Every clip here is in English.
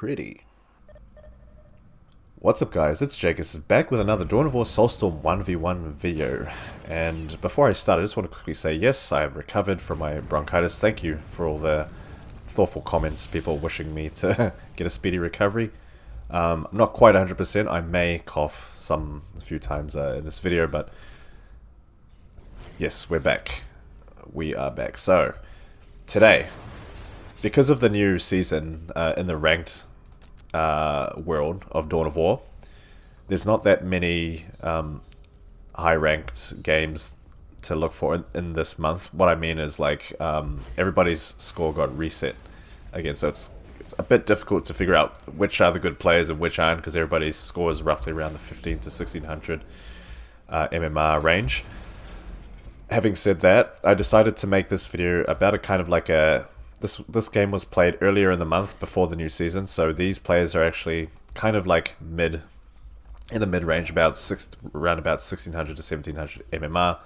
Pretty. What's up guys, it's Jake. This is back with another Dawn of War Soulstorm 1v1 video. And before I start, I just want to quickly say yes, I have recovered from my bronchitis. Thank you for all the thoughtful comments, people wishing me to get a speedy recovery. I'm not quite 100%, I may cough a few times in this video, but yes, we're back. We are back. So, today, because of the new season in the ranked world of Dawn of War, there's not that many high-ranked games to look for in this month. What I mean is, like, everybody's score got reset again, so it's a bit difficult to figure out which are the good players and which aren't, because everybody's score is roughly around the 15 to 1600 MMR range. Having said that, I decided to make this video about a kind of like a... This game was played earlier in the month before the new season, so these players are actually kind of like in the mid-range, around about 1600 to 1700 MMR.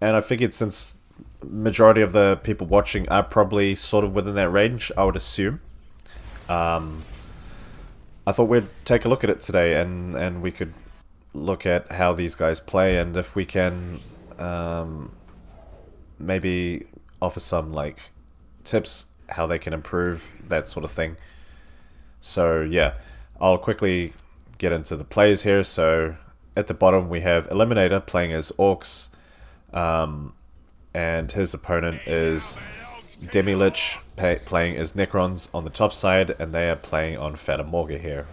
And I figured since majority of the people watching are probably sort of within that range, I would assume. I thought we'd take a look at it today, and we could look at how these guys play, and if we can maybe offer some like tips how they can improve, that sort of thing. So yeah, I'll quickly get into the plays here. So at the bottom we have elimn8or playing as Orks, and his opponent is DeMilYch playing as Necrons on the top side, and they are playing on Fata Morga here.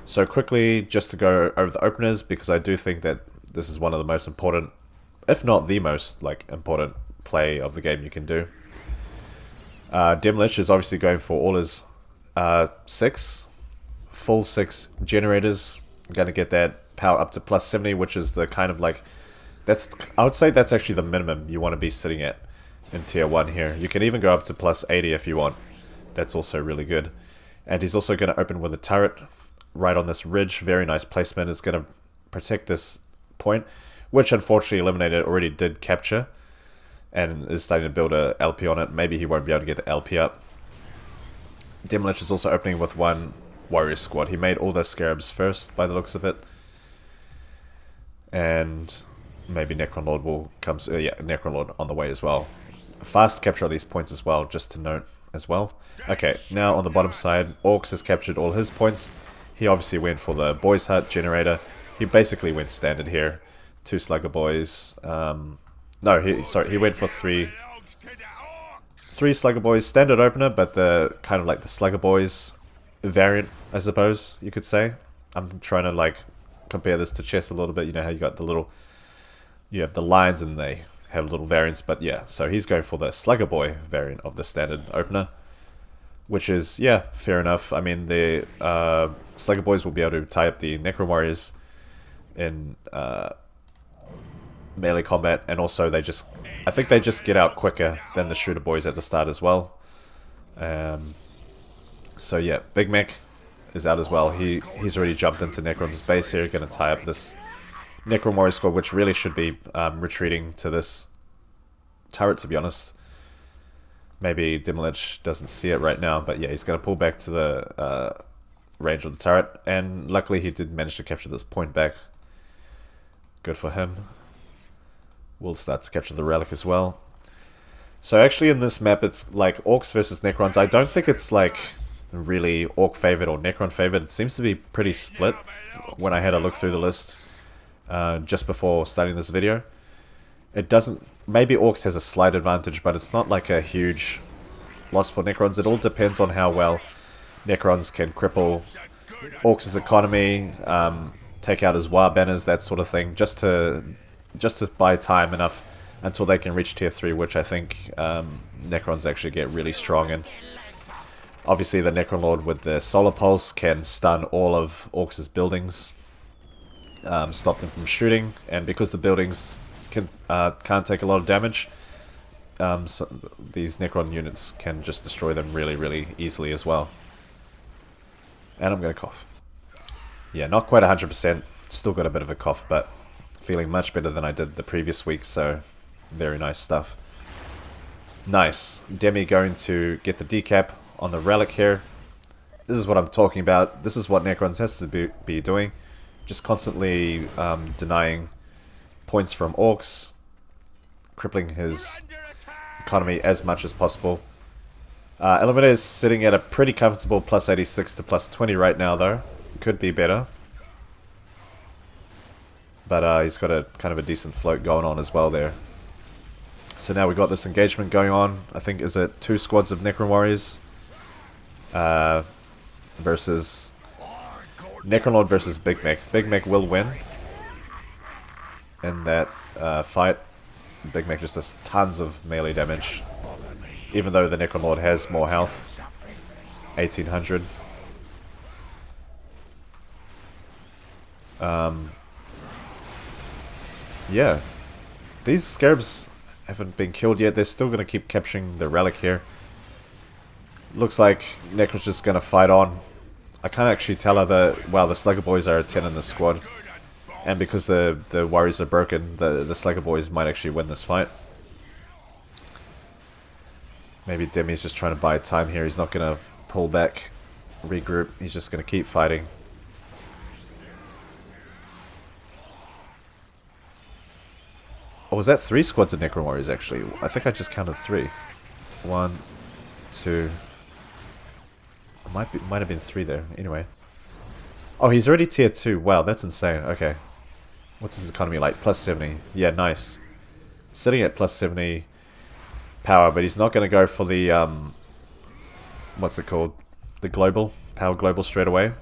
So quickly, just to go over the openers, because I do think that this is one of the most important, if not the most like important play of the game you can do. DeMilYch is obviously going for all his full six generators. I'm going to get that power up to plus 70, which is the kind of like, I would say that's actually the minimum you want to be sitting at in tier 1 here. You can even go up to plus 80 if you want. That's also really good. And he's also going to open with a turret right on this ridge. Very nice placement. It's going to protect this point, which unfortunately elimn8or already did capture, and is starting to build a LP on it. Maybe he won't be able to get the LP up. DeMilYch is also opening with one warrior squad. He made all the scarabs first, by the looks of it. And maybe Necron Lord will come... yeah, Necron Lord on the way as well. Fast capture of these points as well, just to note as well. Okay, now on the bottom side, Orks has captured all his points. He obviously went for the Boys Hut generator. He basically went standard here. 2 Slugger Boys. No, he went for three Slugger Boys standard opener, but the kind of like the Slugger Boys variant, I suppose you could say. I'm trying to like compare this to chess a little bit. You know how you got the little, you have the lines and they have little variants, but yeah. So he's going for the Slugger Boy variant of the standard opener, which is, yeah, fair enough. I mean, the Slugger Boys will be able to tie up the Necron Warriors in melee combat, and also I think they just get out quicker than the shooter boys at the start as well. So yeah, Big Mac is out as well. He's already jumped into Necron's base here, going to tie up this Necron Warrior squad, which really should be retreating to this turret, to be honest. Maybe DeMilYch doesn't see it right now, but yeah, he's going to pull back to the range of the turret, and luckily he did manage to capture this point back. Good for him. We'll start to capture the relic as well. So actually in this map, it's like Orks versus Necrons. I don't think it's like really Orc favored or Necron favored. It seems to be pretty split when I had a look through the list just before starting this video. It doesn't... Maybe Orks has a slight advantage, but it's not like a huge loss for Necrons. It all depends on how well Necrons can cripple Orks' economy, take out his war banners, that sort of thing, just to buy time enough until they can reach tier 3, which I think Necrons actually get really strong in. Obviously the Necron Lord with the Solar Pulse can stun all of Orks' buildings, stop them from shooting, and because the buildings can't take a lot of damage, so these Necron units can just destroy them really, really easily as well. And I'm going to cough. Yeah, not quite 100%, still got a bit of a cough, but feeling much better than I did the previous week, so very nice stuff. Nice. Demi going to get the decap on the relic here. This is what I'm talking about. This is what Necrons has to be doing. Just constantly denying points from Orks, crippling his economy as much as possible. elimn8or is sitting at a pretty comfortable plus 86 to plus 20 right now, though. Could be better. But he's got a kind of a decent float going on as well there. So now we've got this engagement going on. I think, is it 2 squads of Necron warriors? Versus Necrolord versus DeMilYch. DeMilYch will win in that fight. DeMilYch just does tons of melee damage, even though the Necrolord has more health, 1800. Yeah, these scarabs haven't been killed yet. They're still going to keep capturing the relic here. Looks like Necron's just going to fight on. I can't actually tell her that, wow, the Slugger Boys are a 10 in the squad. And because the warriors are broken, the Slugger Boys might actually win this fight. Maybe Demi's just trying to buy time here. He's not going to pull back, regroup. He's just going to keep fighting. Oh, was that 3 squads of Necron warriors actually? I think I just counted 3. 1, 2... Might have been 3 there. Anyway. Oh, he's already tier 2. Wow, that's insane. Okay. What's his economy like? Plus 70. Yeah, nice. Sitting at plus 70 power, but he's not going to go for the, what's it called? The global. Power global straight away.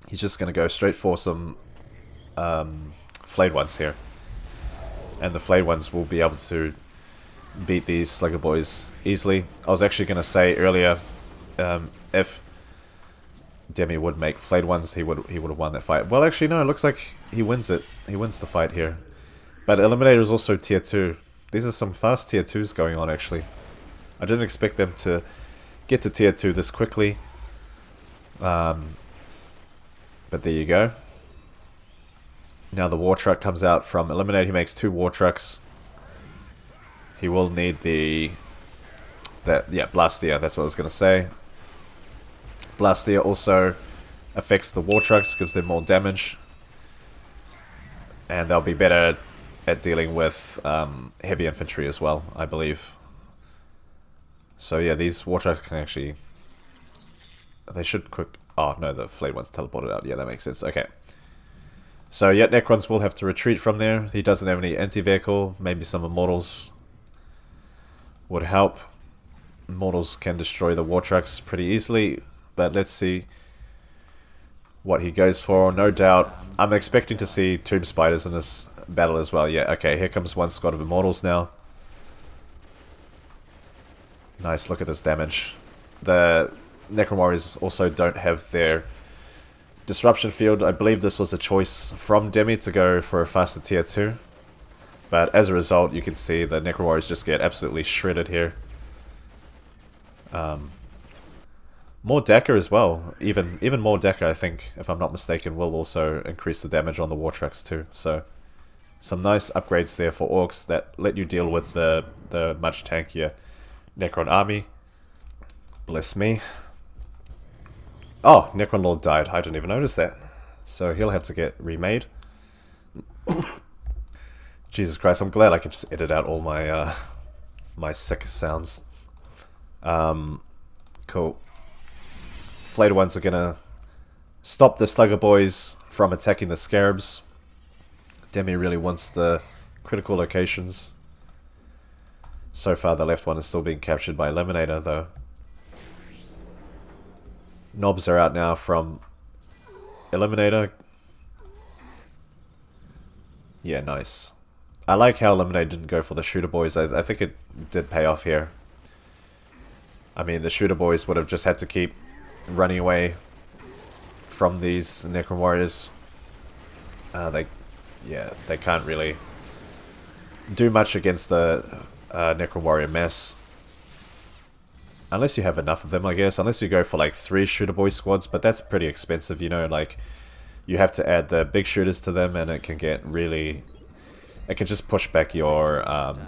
He's just going to go straight for some, flayed ones here. And the flayed ones will be able to beat these Slugger Boys easily. I was actually going to say earlier, if Demi would make flayed ones, he would have won that fight. Well, actually, no. It looks like he wins it. He wins the fight here. But elimn8or is also tier 2. These are some fast tier 2s going on, actually. I didn't expect them to get to tier 2 this quickly. But there you go. Now the war truck comes out from elimn8or. He makes 2 war trucks. He will need the... Blastier. That's what I was going to say. Blastier also affects the war trucks, gives them more damage. And they'll be better at dealing with heavy infantry as well, I believe. So yeah, these war trucks can actually... They should quick... Oh, no, the flayed one's teleported out. Yeah, that makes sense. Okay. So yeah, Necrons will have to retreat from there. He doesn't have any anti-vehicle. Maybe some Immortals would help. Immortals can destroy the war trucks pretty easily. But let's see what he goes for. No doubt. I'm expecting to see Tomb Spiders in this battle as well. Yeah, okay. Here comes 1 squad of Immortals now. Nice. Look at this damage. The Necron Warriors also don't have their Disruption Field. I believe this was a choice from Demi to go for a faster tier 2. But as a result, you can see the Necron Warriors just get absolutely shredded here. More Decker as well. Even more Decker, I think, if I'm not mistaken, will also increase the damage on the war trucks too. So, some nice upgrades there for Orks that let you deal with the much tankier Necron army. Bless me. Oh, Necron Lord died. I didn't even notice that. So he'll have to get remade. Jesus Christ, I'm glad I can just edit out all my my sick sounds. Cool. Flayed ones are gonna stop the Slugger Boys from attacking the Scarabs. Demi really wants the critical locations. So far the left one is still being captured by elimn8or though. Knobs are out now from elimn8or. Yeah, nice. I like how elimn8or didn't go for the Shooter Boys. I think it did pay off here. I mean, the Shooter Boys would have just had to keep running away from these Necron Warriors. They can't really do much against the Necron Warrior mess. Unless you have enough of them, I guess. Unless you go for like 3 Shooter Boy squads, but that's pretty expensive, you know, like you have to add the big shooters to them and it can get really... It can just push back your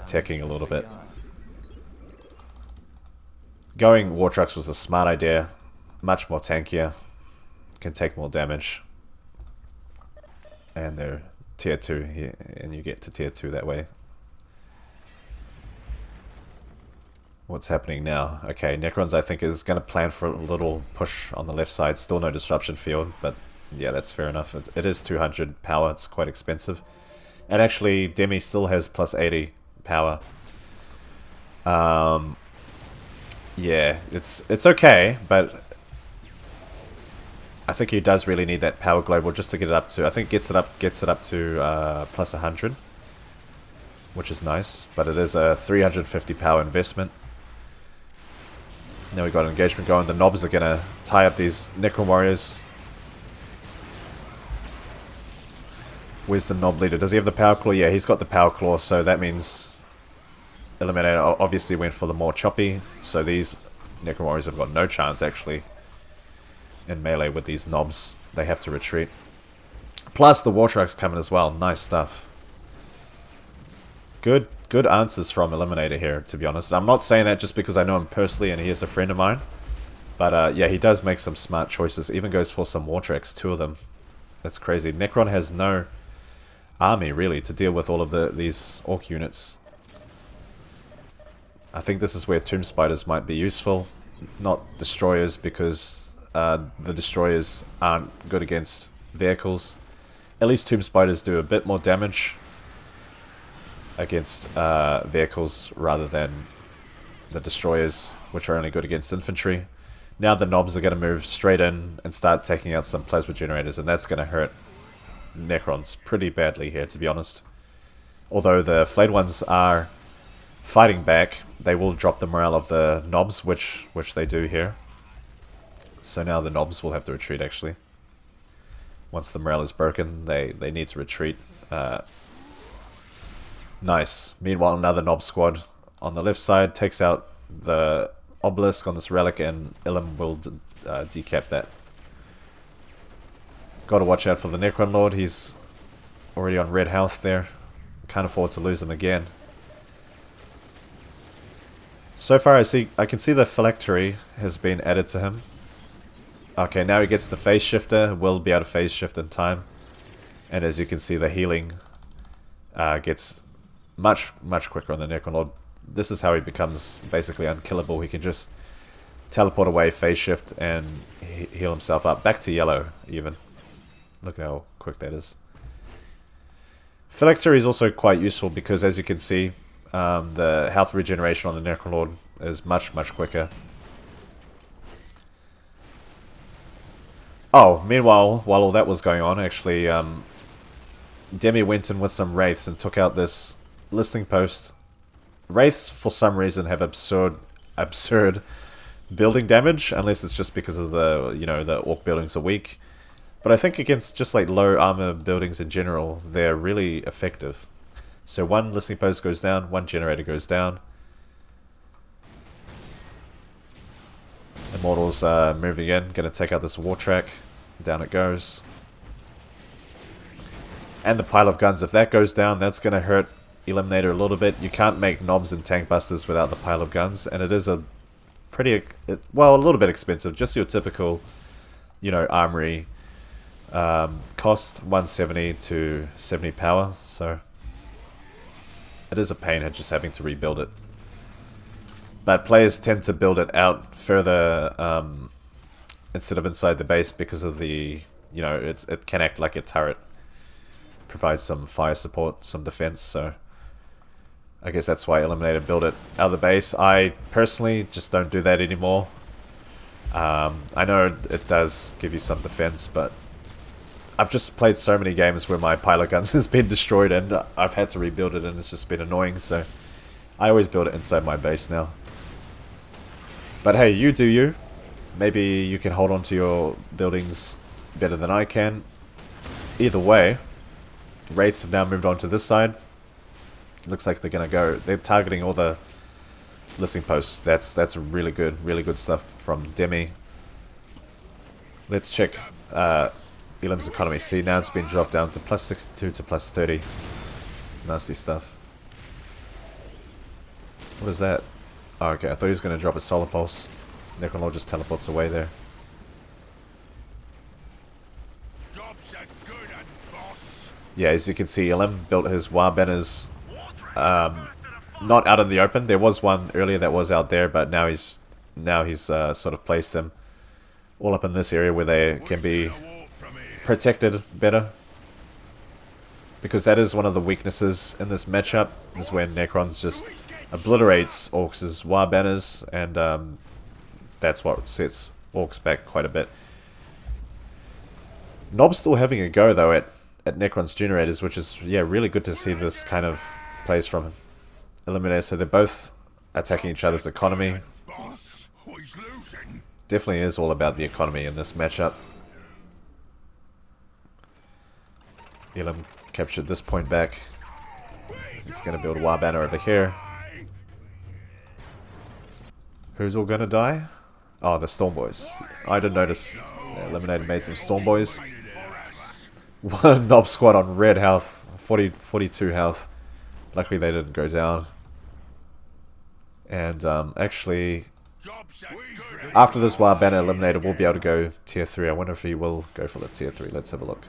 teching a little bit. Going war trucks was a smart idea. much more tankier, can take more damage, and they're tier 2 here, and you get to tier 2 that way. What's happening now? Okay, Necrons I think is going to plan for a little push on the left side. Still no disruption field, but yeah, that's fair enough. It is 200 power, it's quite expensive. And actually, Demi still has plus 80 power. Yeah, it's okay, but I think he does really need that power global just to get it up to. I think gets it up to plus 100, which is nice. But it is a 350 power investment. Now we got an engagement going. The knobs are gonna tie up these Necron warriors. Where's the knob leader? Does he have the power claw? Yeah, he's got the power claw, so that means elimn8or obviously went for the more choppy. So these Necron warriors have got no chance actually in melee with these knobs. They have to retreat. Plus the war truck's coming as well. Nice stuff. Good answers from elimn8or here, to be honest. I'm not saying that just because I know him personally and he is a friend of mine. But yeah, he does make some smart choices. Even goes for some war tracks, 2 of them. That's crazy. Necron has no army, really, to deal with all of these Orc units. I think this is where Tomb Spiders might be useful. Not Destroyers, because the Destroyers aren't good against vehicles. At least Tomb Spiders do a bit more damage against vehicles rather than the Destroyers, which are only good against infantry. Now the knobs are going to move straight in and start taking out some plasma generators, and that's going to hurt Necrons pretty badly here, to be honest. Although the flayed ones are fighting back, they will drop the morale of the knobs, which they do here. So now the knobs will have to retreat, actually. Once the morale is broken, they need to retreat. Nice. Meanwhile, another knob squad on the left side takes out the obelisk on this relic, and elimn will decap that. Gotta watch out for the Necron Lord. He's already on red health there. Can't afford to lose him again. So far, I can see the phylactery has been added to him. Okay, now he gets the phase shifter. Will be able to phase shift in time. And as you can see, the healing gets much quicker on the Necron Lord. This is how he becomes basically unkillable. He can just teleport away, phase shift, and heal himself up. Back to yellow, even. Look at how quick that is. Phylactery is also quite useful because, as you can see, the health regeneration on the Necron Lord is much quicker. Oh, meanwhile, while all that was going on, actually, Demi went in with some Wraiths and took out this listening post. Wraiths, for some reason, have absurd building damage, unless it's just because of the, the Orc buildings are weak. But I think against just like low armor buildings in general, they're really effective. So one listening post goes down, one generator goes down. Immortals are moving in, gonna take out this war track. Down it goes. And the pile of guns, if that goes down, that's gonna hurt elimn8or a little bit. You can't make knobs and tank busters without the pile of guns, and it is a pretty, well, a little bit expensive. Just your typical, armory cost 170 to 70 power, so it is a pain just having to rebuild it. But players tend to build it out further instead of inside the base because of the, it can act like a turret. Provides some fire support, some defense, so I guess that's why elimn8or built it out of the base. I personally just don't do that anymore. I know it does give you some defense, but I've just played so many games where my pile of guns has been destroyed and I've had to rebuild it, and it's just been annoying, so I always build it inside my base now. But hey, you do you. Maybe you can hold on to your buildings better than I can. Either way, Wraiths have now moved on to this side. Looks like they're gonna go. They're targeting all the listening posts. That's really good stuff from Demi. Let's check elim's economy. See, now it's been dropped down to plus 62 to plus 30. Nasty stuff. What is that? Oh, okay, I thought he was gonna drop a solar pulse. Necron Lord just teleports away there. Yeah, as you can see, Elim built his war banners not out in the open. There was one earlier that was out there, but now he's sort of placed them all up in this area where they can be protected better. Because that is one of the weaknesses in this matchup, is when Necrons just obliterates Orks' war banners, and that's what sets Orks back quite a bit. Nob's still having a go though at Necrons generators, which is, yeah, really good to see this kind of plays from elimn8or. So they're both attacking each other's economy. Definitely is all about the economy in this matchup. Elim captured this point back. He's going to build a war banner over here. Who's all going to die? Oh, the Storm Boys. I didn't notice elimn8or made some Storm Boys. One Nob squad on red health, 42 health. Luckily they didn't go down. And actually, after this war banner, elimn8or will be able to go tier 3. I wonder if he will go for the tier 3. Let's have a look.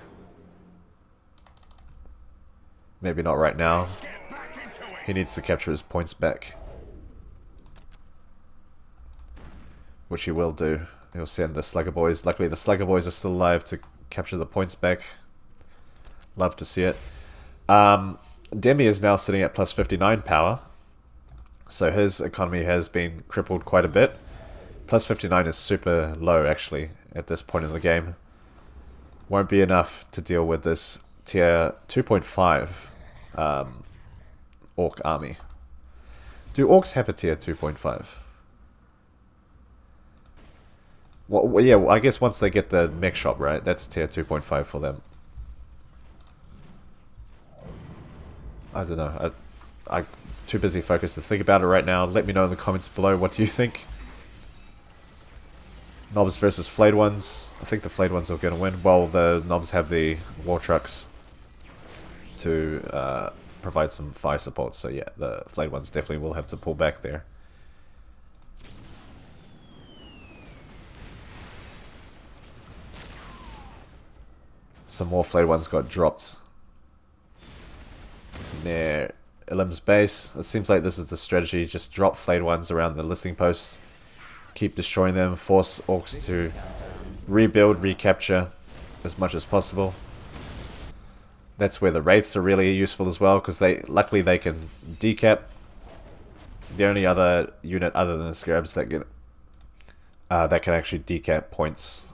Maybe not right now. He needs to capture his points back, which he will do. He'll send the Slugger Boys. Luckily the Slugger Boys are still alive to capture the points back. Love to see it. Demi is now sitting at plus 59 power. So his economy has been crippled quite a bit. Plus 59 is super low actually at this point in the game. Won't be enough to deal with this tier 2.5 Orc army. Do Orcs have a tier 2.5? Well, yeah, I guess once they get the mech shop, right? That's tier 2.5 for them. I don't know. I'm too busy focused to think about it right now. Let me know in the comments below. What do you think? Knobs versus Flayed Ones. I think the Flayed Ones are going to win. Well, the Knobs have the war trucks to provide some fire support. So yeah, the Flayed Ones definitely will have to pull back there. Some more Flayed Ones got dropped near Elim's base. It seems like this is the strategy. Just drop Flayed Ones around the listing posts. Keep destroying them. Force Orcs to rebuild, recapture as much as possible. That's where the Wraiths are really useful as well, because luckily they can decap. The only other unit other than the Scarabs that can actually decap points.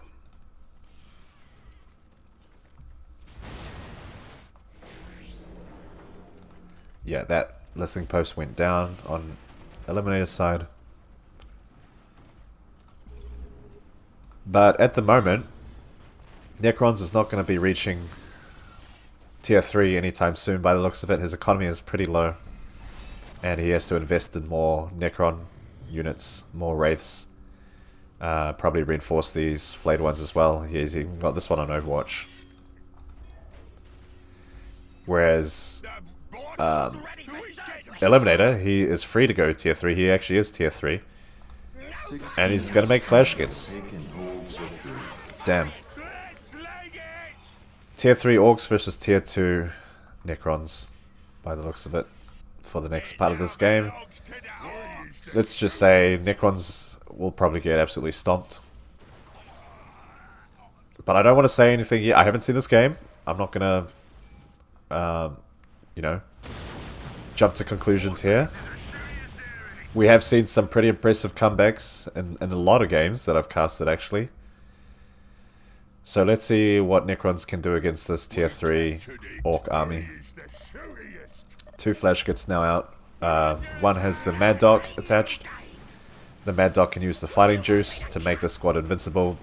Yeah, that listing post went down on elimn8or's side. But at the moment, Necrons is not going to be reaching tier 3 anytime soon by the looks of it. His economy is pretty low. And he has to invest in more Necron units, more Wraiths. Probably reinforce these Flayed Ones as well. He's even got this one on Overwatch. Whereas elimn8or, he is free to go tier 3. He actually is tier 3. And he's going to make flash kits. Damn. Tier 3 Orcs versus tier 2 Necrons, by the looks of it, for the next part of this game. Let's just say Necrons will probably get absolutely stomped. But I don't want to say anything yet. I haven't seen this game. I'm not going to, you know, jump to conclusions here. We have seen some pretty impressive comebacks in a lot of games that I've casted, actually. So let's see what Necrons can do against this tier 3 Orc army. 2 flash kits now out. One has the Mad Dog attached. The Mad Dog can use the fighting juice to make the squad invincible.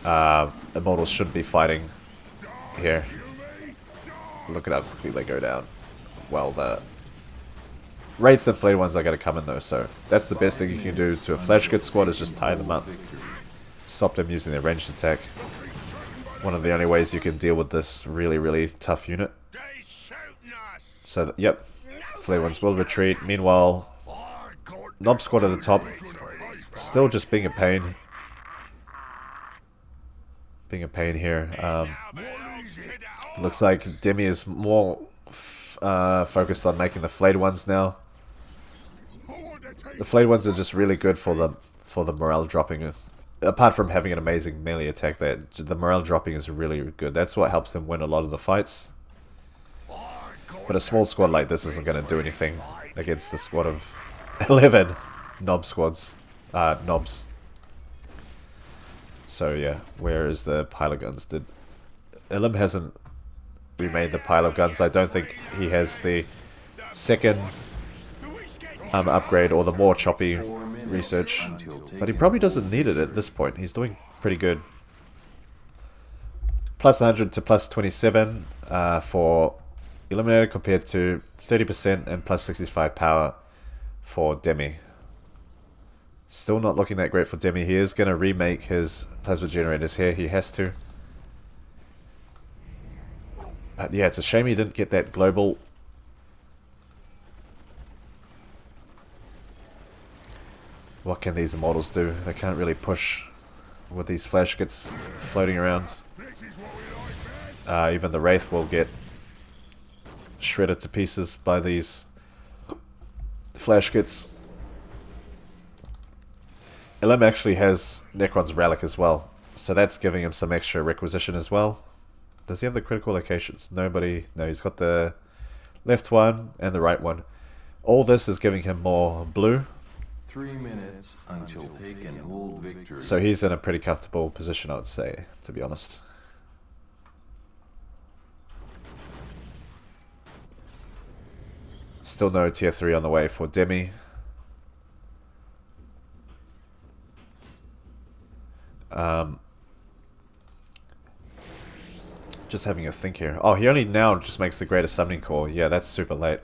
Immortals shouldn't be fighting here. Look at how quickly they go down. Well, the Wraiths and Flayed Ones are going to come in though, so that's the best thing you can do to a flash kit squad, is just tie them up. Stop them using their ranged attack. One of the only ways you can deal with this really, really tough unit. So, yep, Flayed Ones will retreat. Meanwhile, Nob squad at the top, still just being a pain. Being a pain here. Looks like Demi is more focused on making the flayed ones now. The flayed ones are just really good for the morale dropping. Apart from having an amazing melee attack, the morale dropping is really good. That's what helps them win a lot of the fights. But a small squad like this isn't going to do anything against a squad of 11 knob squads. Knobs. So yeah, where is the pile of guns? Elim hasn't remade the pile of guns. I don't think he has the second upgrade or the more choppy research. But he probably doesn't need it at this point. He's doing pretty good. Plus 100 to plus 27 for Eliminator compared to 30% and plus 65 power for Demi. Still not looking that great for Demi. He is going to remake his plasma generators here. He has to. But yeah, it's a shame he didn't get that global. What can these immortals do? They can't really push with these flash kits floating around. Even the Wraith will get shredded to pieces by these flash kits. Elim actually has Necron's Relic as well, so that's giving him some extra requisition as well. Does he have the critical locations? Nobody. No, he's got the left one and the right one. All this is giving him more blue. 3 minutes until take and hold victory. So he's in a pretty comfortable position, I would say, to be honest. Still no tier 3 on the way for Demi. Just having a think here. Oh, he only now just makes the greatest summoning core. Yeah, that's super late.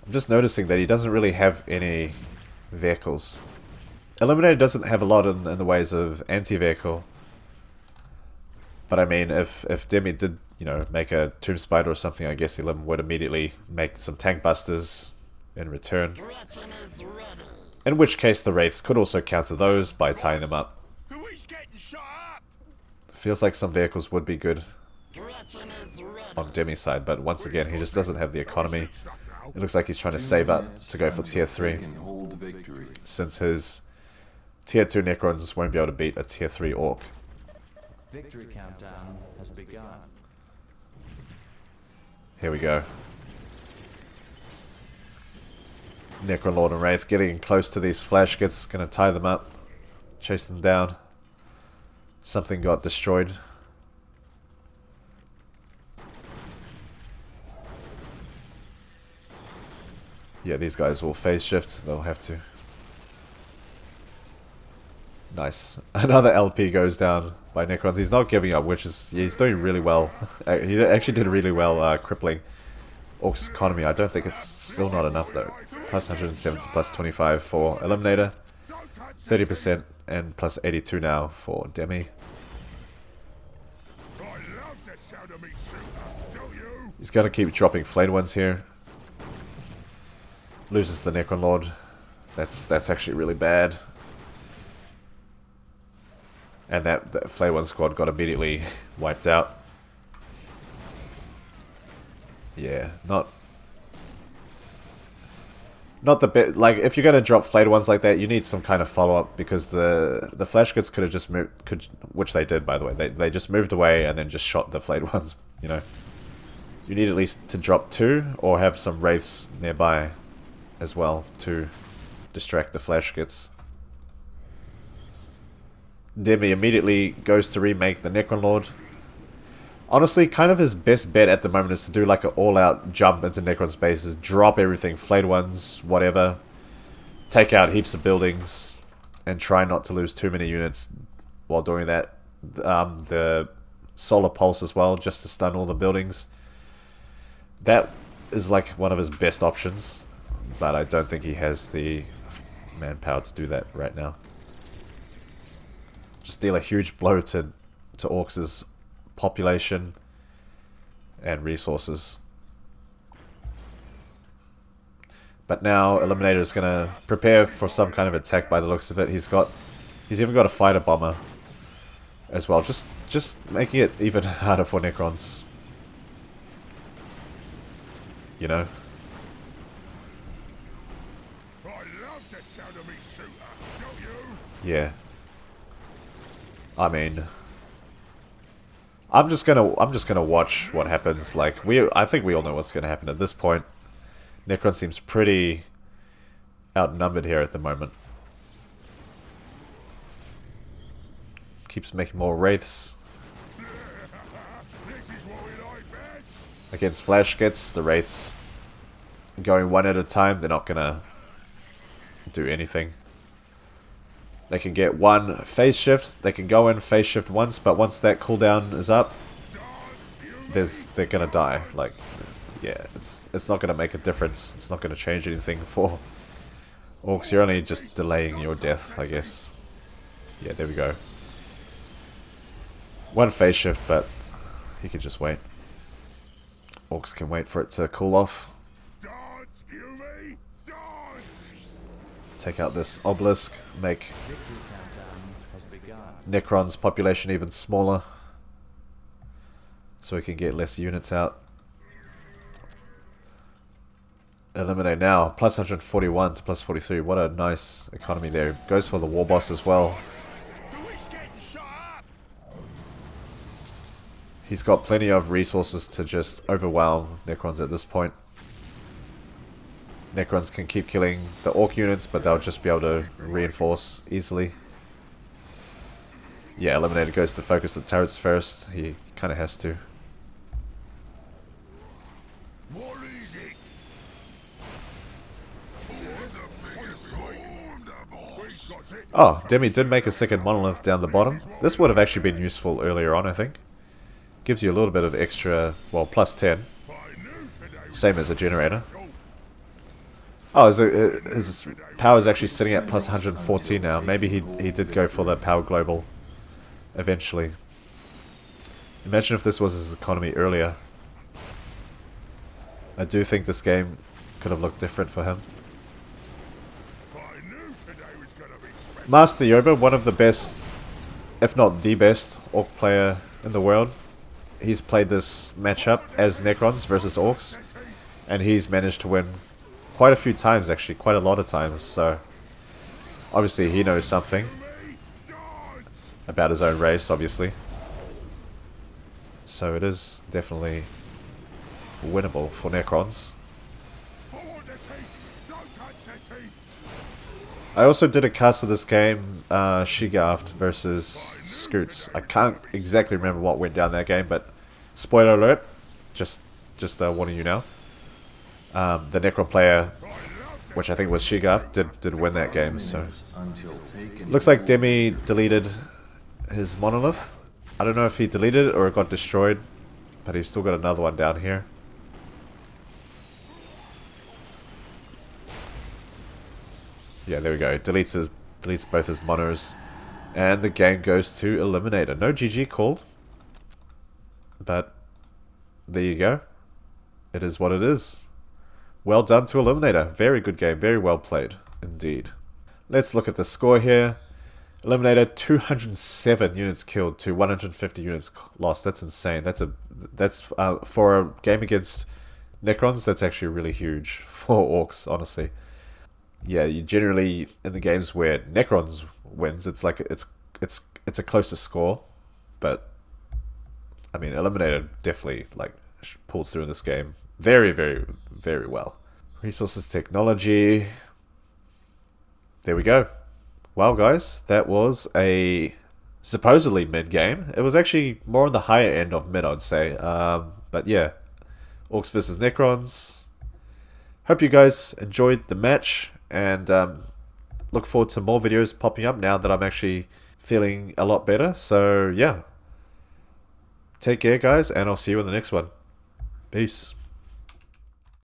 I'm just noticing that he doesn't really have any vehicles. Eliminator doesn't have a lot in the ways of anti-vehicle. But I mean, if Demi did, you know, make a Tomb Spider or something, I guess Elim would immediately make some tank busters in return. In which case the Wraiths could also counter those by tying them up. Feels like some vehicles would be good on Demi's side, but once again, he just doesn't have the economy. It looks like he's trying to save up to go for tier 3, since his tier 2 Necrons won't be able to beat a tier 3 Orc. Victory countdown has begun. Here we go. Necron Lord and Wraith getting close to these flash kits, gonna tie them up, chase them down. Something got destroyed. Yeah, these guys will phase shift. They'll have to. Nice. Another LP goes down by Necrons. He's not giving up, which is... he's doing really well. He actually did really well crippling Orcs' economy. I don't think it's still not enough, though. Plus 107 to plus 25 for Eliminator. 30% and plus 82 now for Demi. He's going to keep dropping flayed ones here. Loses the Necron Lord. That's actually really bad. And that flayed one squad got immediately wiped out. Yeah, not the bit. Like, if you're gonna drop flayed ones like that, you need some kind of follow up, because the flash kits could have just moved, which they did, by the way. They just moved away and then just shot the flayed ones. You know, you need at least to drop 2 or have some wraiths nearby as well to distract the flash kits. Demi immediately goes to remake the Necron Lord. Honestly, kind of his best bet at the moment is to do like an all-out jump into Necron's bases, drop everything, flayed ones, whatever, take out heaps of buildings, and try not to lose too many units while doing that. The Solar Pulse as well, just to stun all the buildings. That is like one of his best options, but I don't think he has the manpower to do that right now. Just deal a huge blow to Orks' population and resources. But now Eliminator is going to prepare for some kind of attack by the looks of it. He's even got a fighter bomber as well. Just making it even harder for Necrons. You know? I love the sound of me shooter, don't you? Yeah. I mean, I'm just gonna watch what happens. Like I think we all know what's gonna happen at this point. Necron seems pretty outnumbered here at the moment. Keeps making more wraiths. This is what we like best. Against flash gets the wraiths going one at a time. They're not gonna do anything. They can get one phase shift. They can go in phase shift once, but once that cooldown is up, they're gonna die. Like, yeah, it's not gonna make a difference. It's not gonna change anything for Orks. You're only just delaying your death, I guess. Yeah, there we go. One phase shift, but he can just wait. Orks can wait for it to cool off. Dance, Yumi, dance. Take out this obelisk, make Victory countdown has begun. Necron's population even smaller, so we can get less units out. Eliminate now, plus 141 to plus 43. What a nice economy there. Goes for the war boss as well. He's got plenty of resources to just overwhelm Necrons at this point. Necrons can keep killing the Orc units, but they'll just be able to reinforce easily. Yeah, Eliminator goes to focus the turrets first. He kind of has to. What is it? Oh, Demi did make a second monolith down the bottom. This would have actually been useful earlier on, I think. Gives you a little bit of extra, well, plus 10. Same as a generator. Oh, his power is actually sitting at plus 114 now. Maybe he did go for the power global eventually. Imagine if this was his economy earlier. I do think this game could have looked different for him. Master Yoba, one of the best, if not the best, Orc player in the world. He's played this matchup as Necrons versus Orcs, and he's managed to win quite a few times, actually, quite a lot of times, so obviously he knows something about his own race, obviously. So it is definitely winnable for Necrons. I also did a cast of this game, Shigaft versus Scoots. I can't exactly remember what went down that game, but spoiler alert, just warning you now. The Necron player, which I think was Shigaft, did win that game. So looks like Demi deleted his monolith. I don't know if he deleted it or it got destroyed, but he's still got another one down here. Yeah, there we go. Deletes both his monos. And the game goes to Eliminator. No GG called. But there you go. It is what it is. Well done to Eliminator. Very good game. Very well played. Indeed. Let's look at the score here. Eliminator 207 units killed to 150 units lost. That's insane. That's for a game against Necrons, that's actually really huge for Orcs, honestly. Yeah, you generally in the games where Necrons wins, it's like it's a closer score, but I mean, Eliminator definitely like pulled through in this game very, very, very well. Resources, technology. There we go. Well, guys, that was a supposedly mid game. It was actually more on the higher end of mid, I'd say. But yeah, Orcs versus Necrons. Hope you guys enjoyed the match. And look forward to more videos popping up now that I'm actually feeling a lot better. So yeah, take care guys, and I'll see you in the next one. Peace.